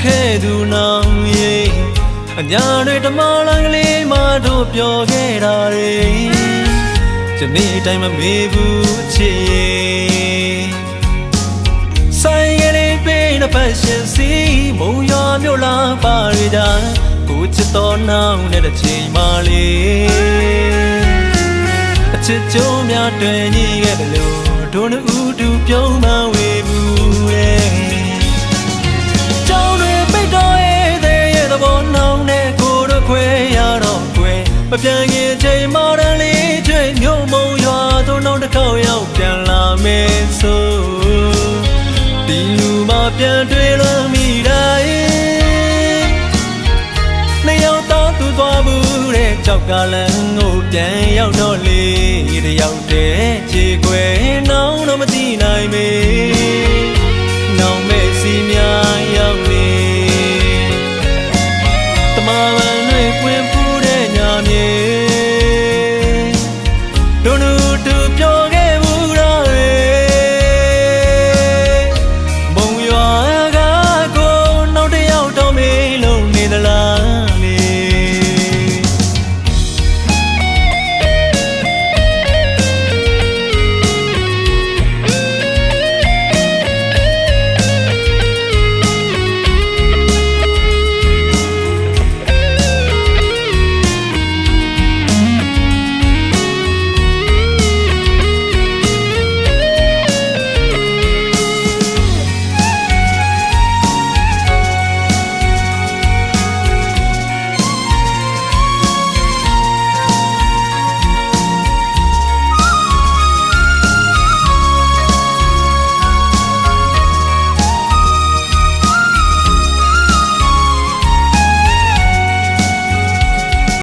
ခဲ့သူနောင်ရေအညာတွေဓမ္မလန်ကလေးမှတို့ပြောခဲ့တာတွေယနေ့တိုင်းမမေ့ဘူးချစ်ရဲ့ဆိုင်ကလေးပေးတဲ့ဖက်ရှင်စီမုံရွာမြို့လာပါရကြကိုချစ်တော်နောင်နဲ့တစ်ချိန်မှလေးအချစ်ကြုံများတွင်ညီခဲ့တယ်လို့တို့နှစ်ဦးတူပြုံးမဝေဘူးရဲ့ကျောင်းတွေပိတ်တော့ရဲ့သဘောနောင်နဲ့ကိုတို့ခွဲရတော့ခွဲမပြန်ခင်ချိန်မှတန်းလေးကျွေးမြို့မုံရွာတို့နောက်တစ်ခေါက်ရောက်ပြန်လာမယ်ဆိုဒီလူမပြန်တွေ့လို့မိတာရဲ့နှစ်ယောက်တော့သူသွားဘူးတဲ့ကြောက်ကလန်းကိုပြန်ရောက်တော့လေတယောက်တည်းခြေခွဲနောင်တော့မသိနိုင်မေ